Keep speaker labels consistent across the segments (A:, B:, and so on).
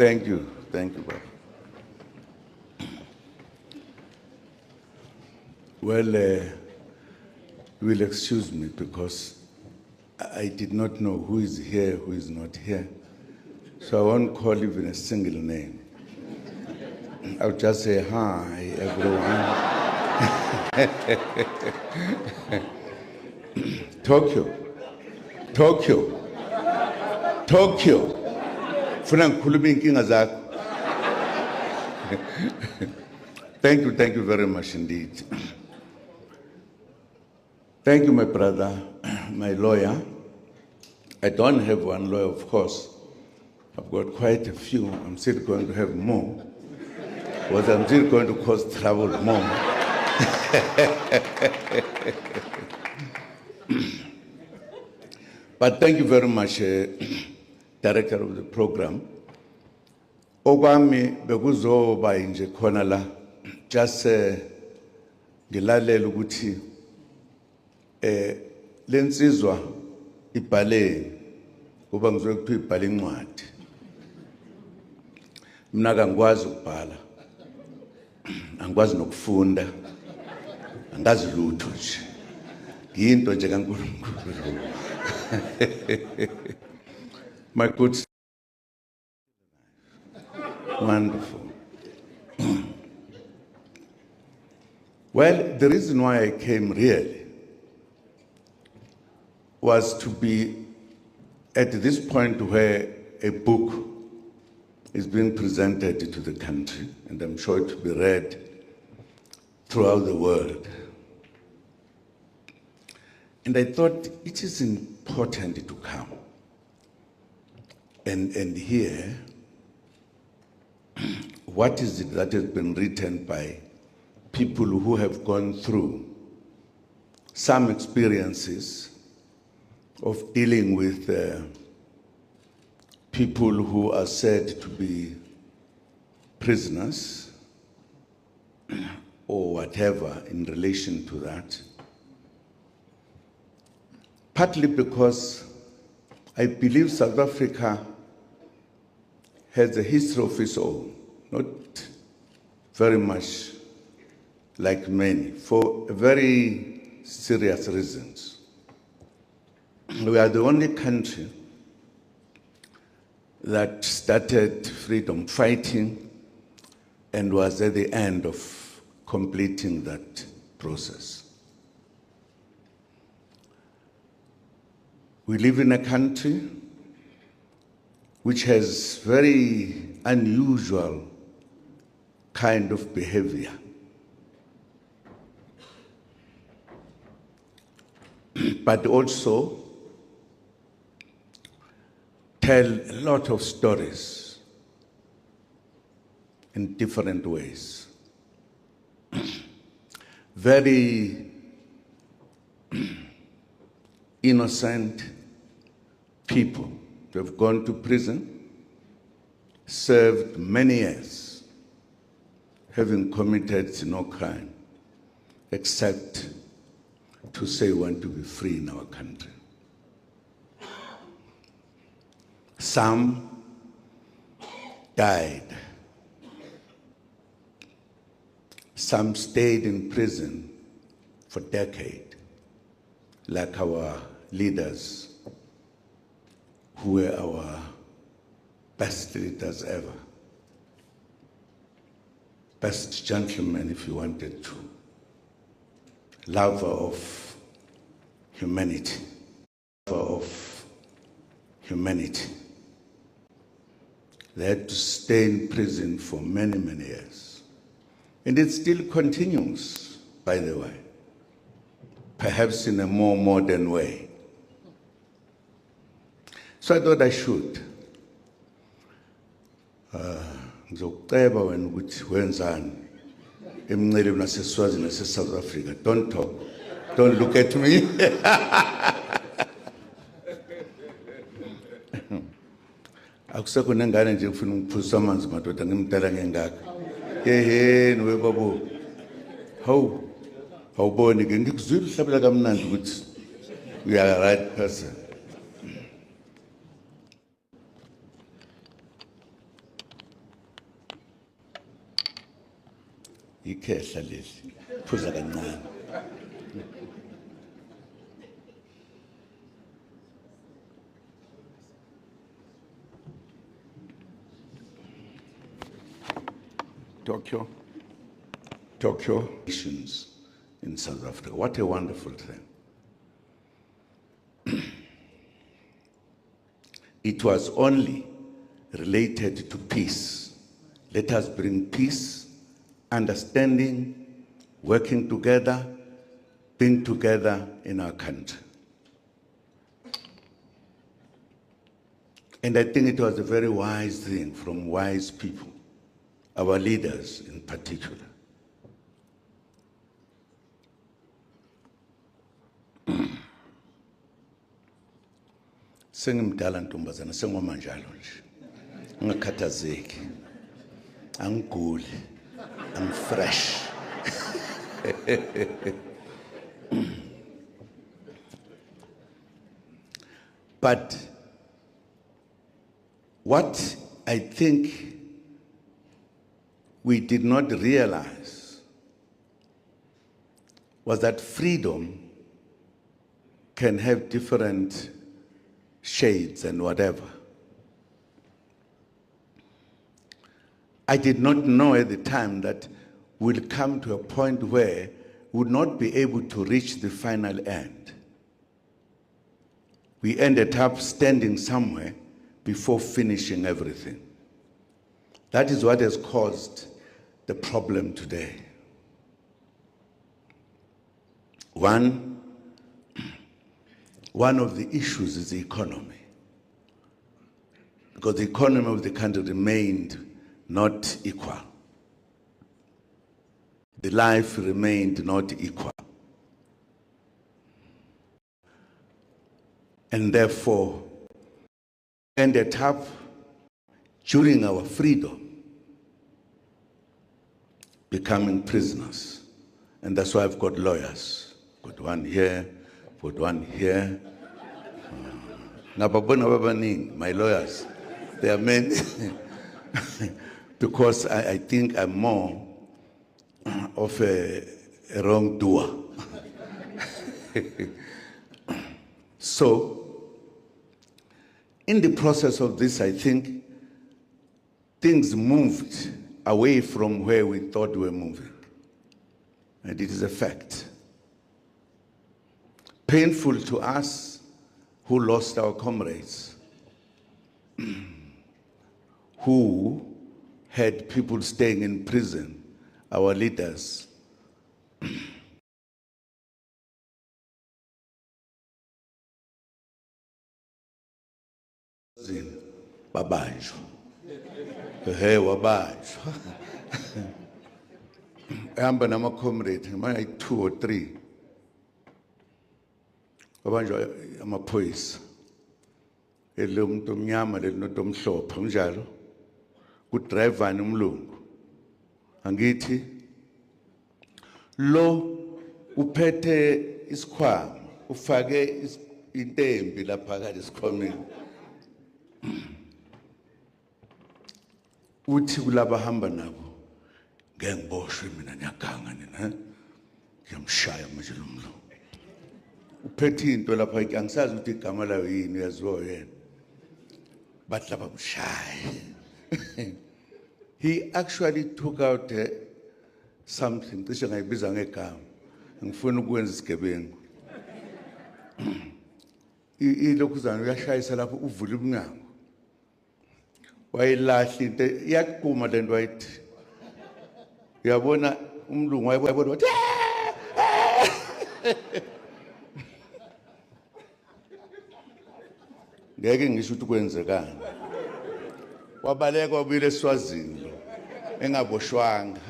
A: Thank you, Baba. Well, you will excuse me because I did not know who is here, who is not here. So I won't call even a single name. I'll just say, hi, everyone. Tokyo. Funa ngikhuluma inkinga zakho. Thank you very much indeed. Thank you, my brother, my lawyer. I don't have one lawyer, of course. I've got quite a few. I'm still going to have more. But I'm still going to cause trouble more. But thank you very much, Director of the program. Okwami bekuzoba nje khona la just ngilalela ukuthi lensizwa ibhale kuba ngizokuthiwa ibhale incwadi. Mina kangikwazi ukubhala. Angikwazi nokufunda. Angazi lutho nje. Ngiyinto nje kaNkulunkulu. My good. Wonderful. Well, the reason why I came really was to be at this point where a book is being presented to the country, and I'm sure it will be read throughout the world. And I thought it is important to come and hear what is it that has been written by people who have gone through some experiences of dealing with people who are said to be prisoners or whatever in relation to that. Partly because I believe South Africa has a history of its own, not very much like many, for very serious reasons. We are the only country that started freedom fighting and was at the end of completing that process. We live in a country which has very unusual kind of behavior. But also tell a lot of stories in different ways. Very innocent people who have gone to prison, served many years, having committed no crime, except to say we want to be free in our country. Some died. Some stayed in prison for decades, like our leaders, who were our best leaders ever. Best gentlemen, if you wanted to. Lover of humanity. Lover of humanity. They had to stay in prison for many, many years. And it still continues, by the way. Perhaps in a more modern way. So I thought I should. Ngizoceba wena ukuthi wenzani emnceleni naseSwazini naseSouth Africa. Don't talk. Don't look at me. Akusekho nengane nje ngifuna ukuphuza amanzi madoda ngimdala ngengaka. Niwe babo. Awuboni ke ngikuzwile uhlabela kamnandi ukuthi you are the right person. Ikhehla leli. Phuza kancane. Tokyo nations in South Africa. What a wonderful thing. It was only related to peace. Let us bring peace, understanding, working together, being together in our country. And I think it was a very wise thing from wise people, our leaders in particular. Sengimdala ntombazana sengoma njalo nje. Ngakhathazeki. Angiguli. I'm fresh. But what I think we did not realize was that freedom can have different shades and whatever. I did not know at the time that we'll come to a point where we would not be able to reach the final end. We ended up standing somewhere before finishing everything. That is what has caused the problem today. One of the issues is the economy, because the economy of the country remained not equal. The life remained not equal. And therefore, ended up during our freedom becoming prisoners. And that's why I've got lawyers. Got one here, got one here. My lawyers, they are men. Because I think I'm more of a wrongdoer. So, in the process of this, I think things moved away from where we thought we were moving. And it is a fact. Painful to us who lost our comrades, who had people staying in prison, our leaders. Babanjwa. Hey, wabanjwa. Ehamba nama comrade, manje 2 or 3. Babanjwa amaphoyisa. Ele umuntu omnyama lenomuntu omhlophe njalo. Kudriver nomlungu. Angithi lo uphethe isikhwama, ufake intembi lapha phakathi esikhwameni. Uthi kulaba hamba nabo ngengiboshwe mina nyakanga nina ngiyamshaya manje lo mlungu. Uphethe into lapha angisazi ukuthi igama layo yini uyaziwa yena. Bathi laba mshaya. He actually took out something. Cishe ngayibiza ngegama. Ngifuna ukwenza isigebengu. Ilokhuzana uyashayisa lapho uvula umnyango. Wayilahla into iyaqhuma lento wayithi. Uyabona umlungu wayebona wathi ngeke ngisho ukuthi kwenzekani. Wabaleka wabuyela eSwazini lo engaboshwanga.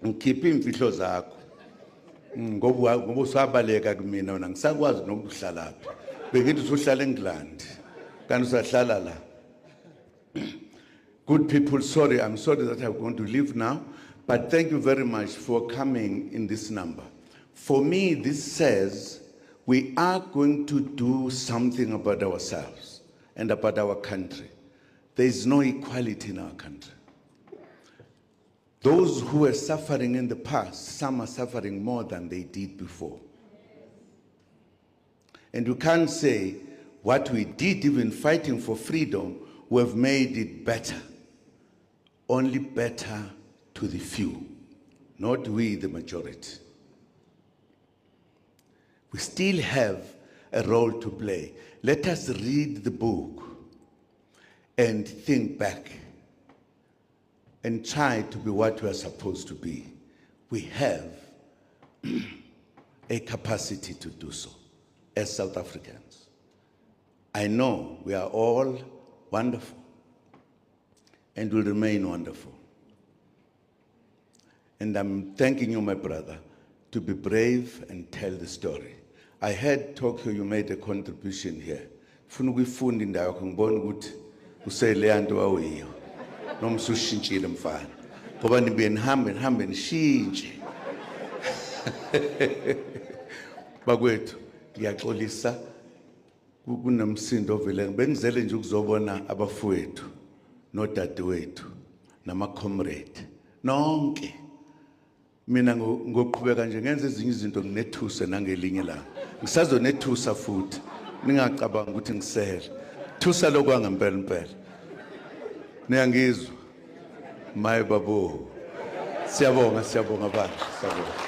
A: Ngikhipha imfihlo zakho ngoba usabaleka kumina wena ngisakwazi nokuhlala lapha. Bengithi usuhlala eNgland kanti usahlala la. Good people, sorry, I'm sorry that I'm going to leave now, but thank you very much for coming in this number. For me, this says we are going to do something about ourselves and about our country. there is no equality in our country. Those who were suffering in the past, some are suffering more than they did before. And you can't say what we did, even fighting for freedom, we have made it better. Only better to the few, not we, the majority. We still have a role to play. Let us read the book and think back and try to be what we are supposed to be. We have a capacity to do so as South Africans. I know we are all wonderful and will remain wonderful. And I'm thanking you, my brother, to be brave and tell the story. I heard Tokyo, you made a contribution here. Funa ukuyifunda indawo yakho ngibona ukuthi usele yanto wawiyo. Noma usushintshile mfana. Ngoba nibe nihambe nishintshe. Bakwethu, ngiyaxolisa kunomsindo ovele. Bengizele nje ukuzobona abafowethu nodadewethu nama-comrade nonke. Mina ngoqhubeka nje ngenze ezinye izinto nginethuse nangelinye la. Ngisazonethusa futhi. Ningacabanga ukuthi ngisele. Thusa lokwangempela impela. Niyangizwa? My babo. Siyabonga baba. Siyabonga.